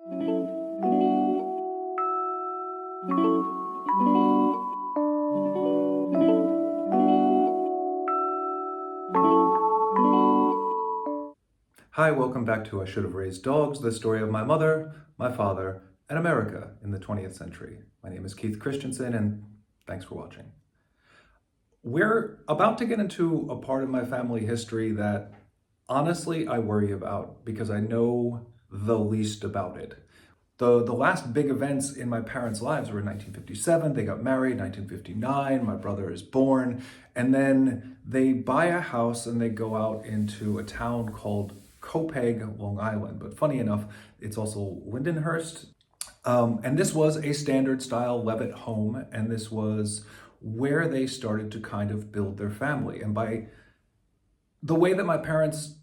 Hi, welcome back to I Should Have Raised Dogs, the story of my mother, my father, and America in the 20th century. My name is Keith Christensen, and thanks for watching. We're about to get into a part of my family history that honestly I worry about because I know the least about it. The last big events in my parents' lives were in 1957. They got married, 1959, my brother is born, and then they buy a house and they go out into a town called Copeg, Long Island. But funny enough, it's also Lindenhurst. And this was a standard style Levitt home, and this was where they started to kind of build their family. And by the way that my parents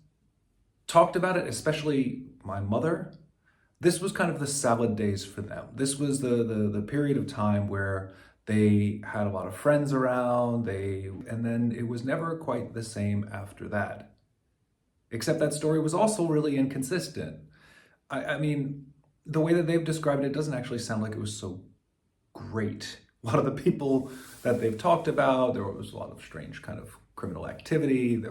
talked about it, especially my mother, this was kind of the salad days for them. This was the period of time where they had a lot of friends around, and then it was never quite the same after that. Except that story was also really inconsistent. I mean, the way that they've described it doesn't actually sound like it was so great. A lot of the people that they've talked about, there was a lot of strange kind of criminal activity.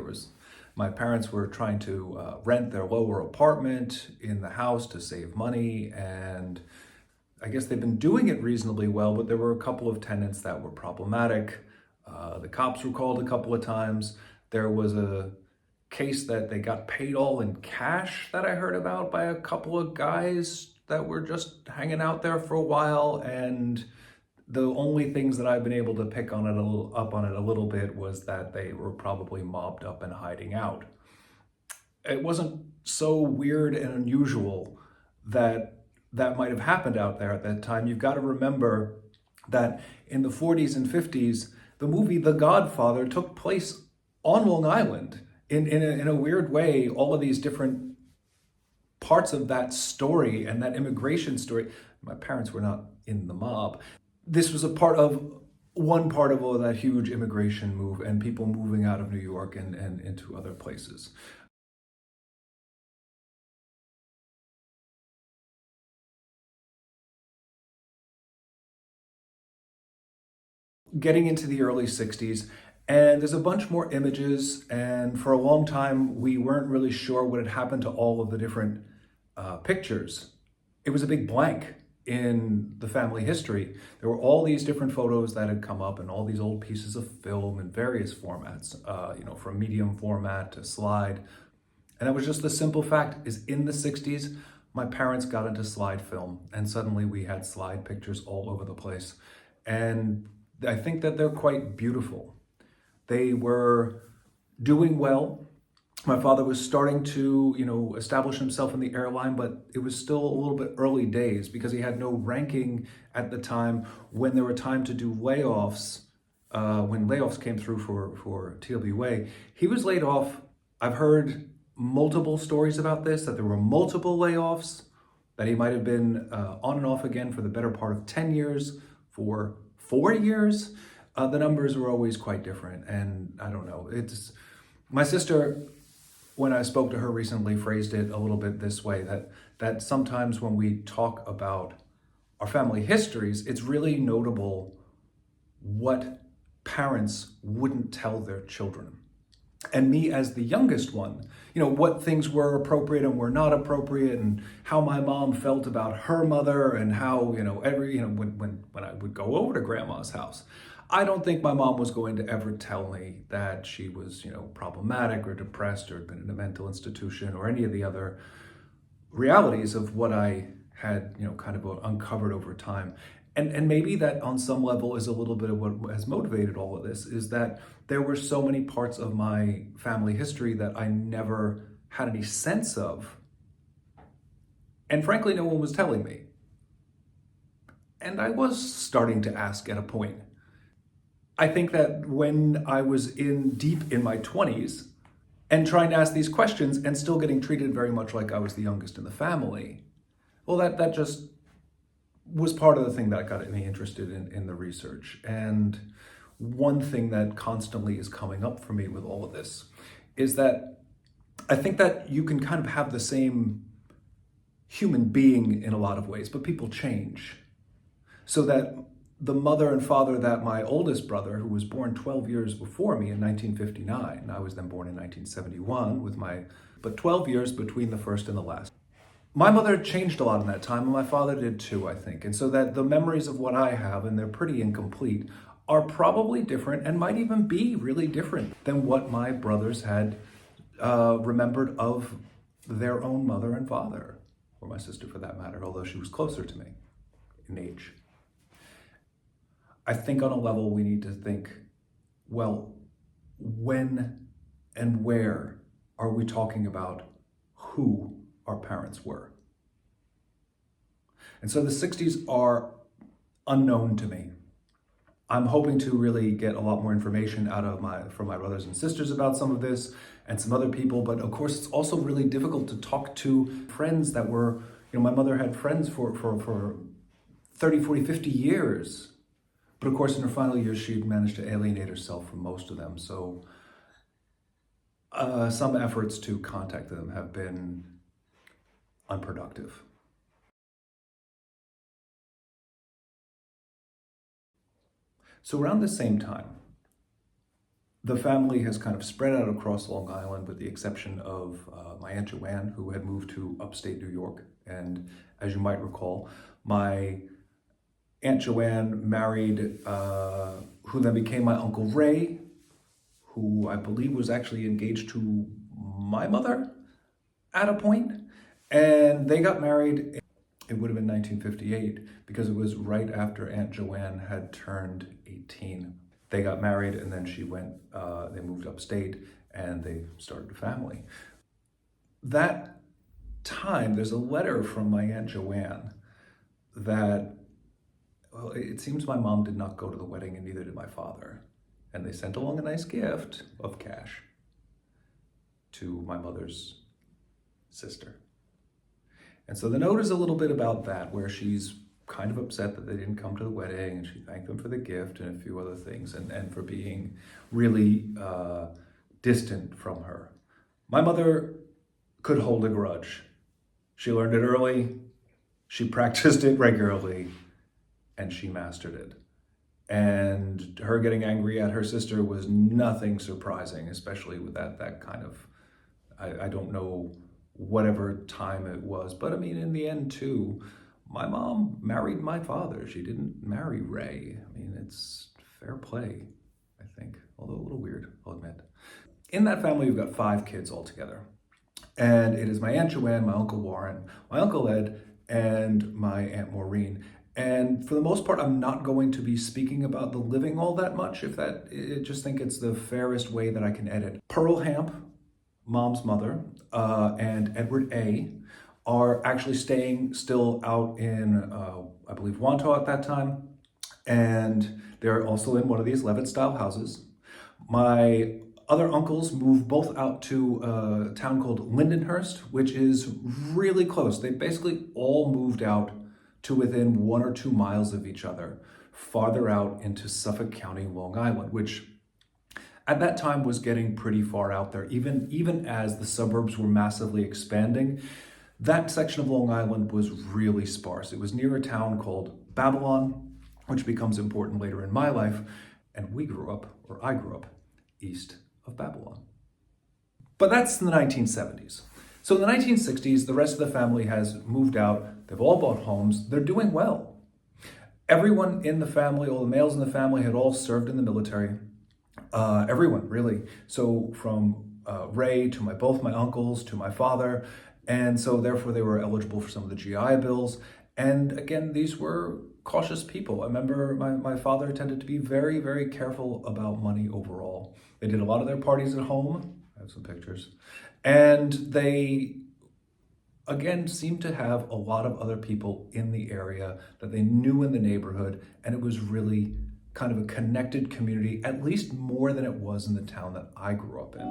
My parents were trying to rent their lower apartment in the house to save money, and I guess they've been doing it reasonably well, but there were a couple of tenants that were problematic. The cops were called a couple of times. There was a case that they got paid all in cash that I heard about by a couple of guys that were just hanging out there for a while, and the only things that I've been able to pick on it a little bit was that they were probably mobbed up and hiding out. It wasn't so weird and unusual that might have happened out there at that time. You've got to remember that in the 40s and 50s, the movie The Godfather took place on Long Island. In a weird way, all of these different parts of that story and that immigration story, my parents were not in the mob. This was one part of all that huge immigration move and people moving out of New York and into other places. Getting into the early 60s, and there's a bunch more images, and for a long time we weren't really sure what had happened to all of the different pictures. It was a big blank in the family history. There were all these different photos that had come up and all these old pieces of film in various formats, from medium format to slide. And that was just the simple fact is in the 60s, my parents got into slide film and suddenly we had slide pictures all over the place. And I think that they're quite beautiful. They were doing well. My father was starting to, establish himself in the airline, but it was still a little bit early days because he had no ranking at the time when there were time to do layoffs. When layoffs came through for TWA, he was laid off. I've heard multiple stories about this, that there were multiple layoffs, that he might have been on and off again for the better part of 10 years, for 4 years. The numbers were always quite different, and I don't know. My sister, when I spoke to her recently, phrased it a little bit this way, that sometimes when we talk about our family histories, it's really notable what parents wouldn't tell their children. And me as the youngest one, what things were appropriate and were not appropriate, and how my mom felt about her mother, and how, when I would go over to grandma's house, I don't think my mom was going to ever tell me that she was, problematic or depressed or had been in a mental institution or any of the other realities of what I had, kind of uncovered over time. And maybe that on some level is a little bit of what has motivated all of this, is that there were so many parts of my family history that I never had any sense of. And frankly, no one was telling me. And I was starting to ask at a point. I think that when I was deep in my 20s and trying to ask these questions and still getting treated very much like I was the youngest in the family, well, that just was part of the thing that got me interested in the research. And one thing that constantly is coming up for me with all of this is that I think that you can kind of have the same human being in a lot of ways, but people change. So that the mother and father that my oldest brother, who was born 12 years before me in 1959, I was then born in 1971 but 12 years between the first and the last. My mother changed a lot in that time, and my father did too, I think. And so that the memories of what I have, and they're pretty incomplete, are probably different and might even be really different than what my brothers had remembered of their own mother and father, or my sister for that matter, although she was closer to me in age. I think on a level we need to think, well, when and where are we talking about who our parents were? And so the 60s are unknown to me. I'm hoping to really get a lot more information from my brothers and sisters about some of this and some other people, but of course it's also really difficult to talk to friends that were, my mother had friends for 30, 40, 50 years. But of course, in her final years, she'd managed to alienate herself from most of them. So some efforts to contact them have been unproductive. So around the same time, the family has kind of spread out across Long Island, with the exception of my Aunt Joanne, who had moved to upstate New York. And as you might recall, my Aunt Joanne married who then became my Uncle Ray, who I believe was actually engaged to my mother at a point. And they got married, it would have been 1958, because it was right after Aunt Joanne had turned 18. They got married, and then they moved upstate, and they started a family. That time, there's a letter from my Aunt Joanne that, well, it seems my mom did not go to the wedding, and neither did my father. And they sent along a nice gift of cash to my mother's sister. And so the note is a little bit about that, where she's kind of upset that they didn't come to the wedding, and she thanked them for the gift and a few other things, and for being really distant from her. My mother could hold a grudge. She learned it early, she practiced it regularly, and she mastered it. And her getting angry at her sister was nothing surprising, especially with that kind of, I don't know whatever time it was, but I mean, in the end too, my mom married my father. She didn't marry Ray. I mean, it's fair play, I think, although a little weird, I'll admit. In that family, we've got 5 kids altogether. And it is my Aunt Joanne, my Uncle Warren, my Uncle Ed, and my Aunt Maureen. And for the most part, I'm not going to be speaking about the living all that much, I just think it's the fairest way that I can edit. Pearl Hamp, Mom's mother, and Edward A. are actually staying still out in, I believe, Wanto at that time. And they're also in one of these Levitt-style houses. My other uncles moved both out to a town called Lindenhurst, which is really close. They basically all moved out to within 1 or 2 miles of each other, farther out into Suffolk County, Long Island, which at that time was getting pretty far out there. Even as the suburbs were massively expanding, that section of Long Island was really sparse. It was near a town called Babylon, which becomes important later in my life, and I grew up east of Babylon. But that's in the 1970s. So in the 1960s, the rest of the family has moved out. They've all bought homes. They're doing well. Everyone in the family, all the males in the family, had all served in the military. Everyone, really. So from Ray to both my uncles to my father. And so therefore they were eligible for some of the GI Bills. And again, these were cautious people. I remember my father tended to be very, very careful about money overall. They did a lot of their parties at home. I have some pictures. And they, again, seemed to have a lot of other people in the area that they knew in the neighborhood. And it was really kind of a connected community, at least more than it was in the town that I grew up in.